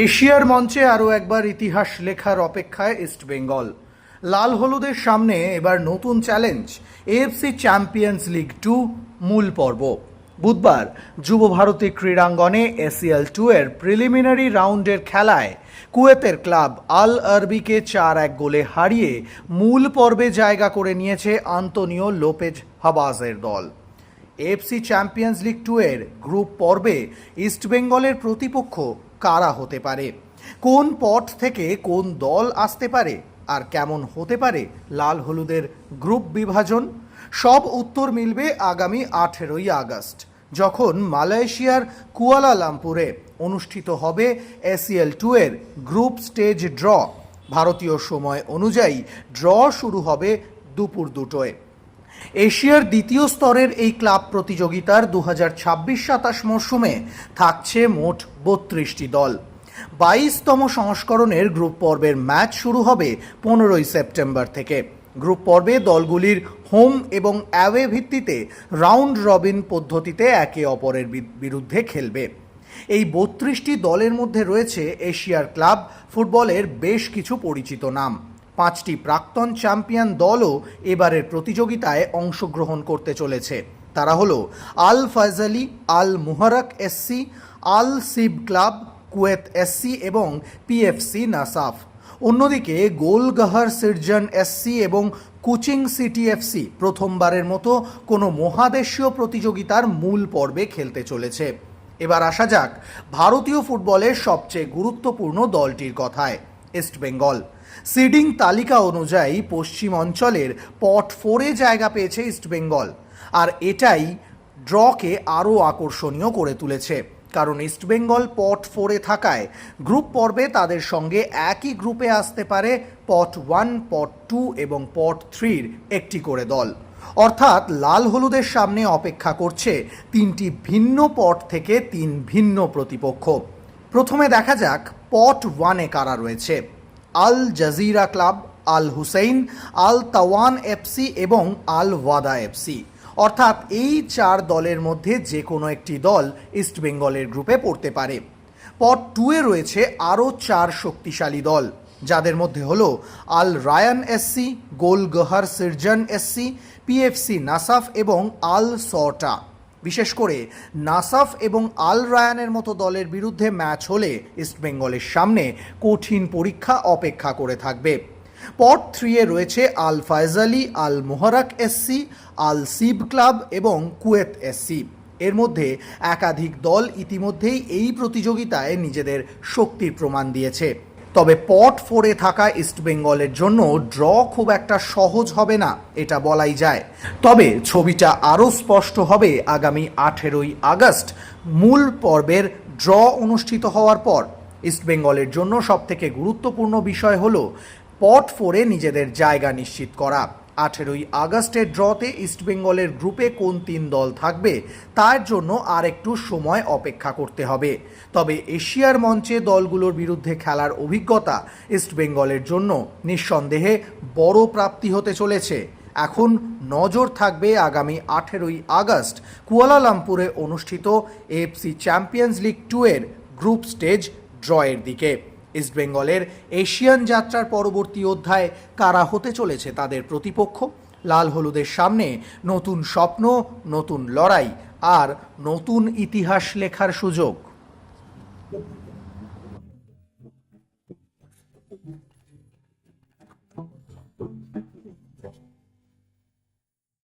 এশিয়ার মঞ্চে আরও একবার ইতিহাস লেখার অপেক্ষায় ইস্টবেঙ্গল। লাল হলুদের সামনে এবার নতুন চ্যালেঞ্জ, এএফসি চ্যাম্পিয়ন্স লিগ 2 মূল পর্ব। বুধবার যুব ভারতী ক্রীড়াঙ্গনে এসিএল 2 এর প্রিলিমিনারি রাউন্ডের খেলায় কুয়েতের ক্লাব আল আরবিকে 4-1 গোলে হারিয়ে মূল পর্বে জায়গা করে নিয়েছে আন্তোনিও লোপেজ হাবাজের দল। এএফসি চ্যাম্পিয়ন্স লিগ 2 এর গ্রুপ পর্বে ইস্টবেঙ্গলের প্রতিপক্ষ কারা হতে পারে, কোন পথ থেকে কোন দল আসতে পারে, আর কেমন হতে পারে লাল হলুদের গ্রুপ বিভাজন, সব উত্তর মিলবে আগামী 18ই আগস্ট, যখন মালয়েশিয়ার কুয়ালালামপুরে অনুষ্ঠিত হবে এসিএল 2 এর গ্রুপ স্টেজ ড্র। ভারতীয় সময় অনুযায়ী ড্র শুরু হবে দুপুর 2টোয়। এশিয়ার দ্বিতীয় স্তরের এই ক্লাব প্রতিযোগিতার 2026-27 মরশুমে থাকছে মোট 32টি দল। 22তম সংস্করণের গ্রুপ পর্বের ম্যাচ শুরু হবে 15ই সেপ্টেম্বর থেকে। গ্রুপ পর্বে দলগুলির হোম এবং অ্যাওয়ে ভিত্তিতে রাউন্ড রবিন পদ্ধতিতে একে অপরের বিরুদ্ধে খেলবে। এই 32টি দলের মধ্যে রয়েছে এশিয়ার ক্লাব ফুটবলের বেশ কিছু পরিচিত নাম। 5টি প্রাক্তন চ্যাম্পিয়ন দলও এবারের প্রতিযোগিতায় অংশগ্রহণ করতে চলেছে। তারা হলো আল ফয়জালি, আল মুহারাক এসসি, আল সিব ক্লাব, কুয়েত এসসি এবং পিএফসি নাসাফ। অন্যদিকে গোলগাহার সিরজান এসসি এবং কুচিং সিটি এফসি প্রথমবারের মতো কোনো মহাদেশীয় প্রতিযোগিতার মূল পর্বে খেলতে চলেছে। এবার আসা যাক ভারতীয় ফুটবলের সবচেয়ে গুরুত্বপূর্ণ দলটির কথায়, ইস্টবেঙ্গল। সিডিং তালিকা অনুযায়ী পশ্চিম অঞ্চলের পট 4-এ জায়গা পেয়েছে ইস্টবেঙ্গল, আর এটাই ড্রকে আরও আকর্ষণীয় করে তুলেছে। কারণ ইস্টবেঙ্গল পট 4-এ থাকায় গ্রুপ পর্বে তাদের সঙ্গে একই গ্রুপে আসতে পারে পট 1, পট 2 এবং পট 3-র একটি করে দল। অর্থাৎ লাল হলুদের সামনে অপেক্ষা করছে 3টি ভিন্ন পট থেকে 3 ভিন্ন প্রতিপক্ষ। প্রথমে দেখা যাক পট 1-এ কারা রয়েছে। আল জাজিরা ক্লাব, আল হুসেইন, আল তাওয়ান এফসি এবং আল ওয়াদা এফসি। অর্থাৎ এই 4 দলের মধ্যে যে কোনো একটি দল ইস্টবেঙ্গলের গ্রুপে পড়তে পারে। পট 2-এ রয়েছে আরও 4 শক্তিশালী দল, যাদের মধ্যে হলো আল রায়ান এসসি, গোলগাহার সিরজান এসসি, পিএফসি নাসাফ এবং আল সটা। বিশেষ করে নাসাফ এবং আল রায়ানের মতো দলের বিরুদ্ধে ম্যাচ হলে ইস্টবেঙ্গলের সামনে কঠিন পরীক্ষা অপেক্ষা করে থাকবে। পট 3-এ রয়েছে আল ফয়জালি, আল মুহারাক এসসি, আল সিব ক্লাব এবং কুয়েত এসসি। এর মধ্যে একাধিক দল ইতিমধ্যেই এই প্রতিযোগিতায় নিজেদের শক্তির প্রমাণ দিয়েছে। তবে পট 4-এ থাকা ইস্টবেঙ্গলের জন্য ড্র খুব একটা সহজ হবে না, এটা বলাই যায়। তবে ছবিটা আরও স্পষ্ট হবে আগামী 18ই আগস্ট মূল পর্বের ড্র অনুষ্ঠিত হওয়ার পর। ইস্টবেঙ্গলের জন্য সবথেকে গুরুত্বপূর্ণ বিষয় হলো পট 4-এ নিজেদের জায়গা নিশ্চিত করা। 18ই আগস্টের ড্রতে ইস্টবেঙ্গলের গ্রুপে কোন 3 দল থাকবে তার জন্য আর একটু সময় অপেক্ষা করতে হবে। তবে এশিয়ার মঞ্চে দলগুলোর বিরুদ্ধে খেলার অভিজ্ঞতা ইস্টবেঙ্গলের জন্য নিঃসন্দেহে বড় প্রাপ্তি হতে চলেছে। এখন নজর থাকবে আগামী 18ই আগস্ট কুয়ালালামপুরে অনুষ্ঠিত এএফসি চ্যাম্পিয়ন্স লিগ 2 এর গ্রুপ স্টেজ ড্রয়ের দিকে। ইস্টবেঙ্গলের এশিয়ান যাত্রার পরবর্তী অধ্যায় কারা হতে চলেছে তাদের প্রতিপক্ষ। লাল হলুদের সামনে নতুন স্বপ্ন, নতুন লড়াই আর নতুন ইতিহাস লেখার সুযোগ।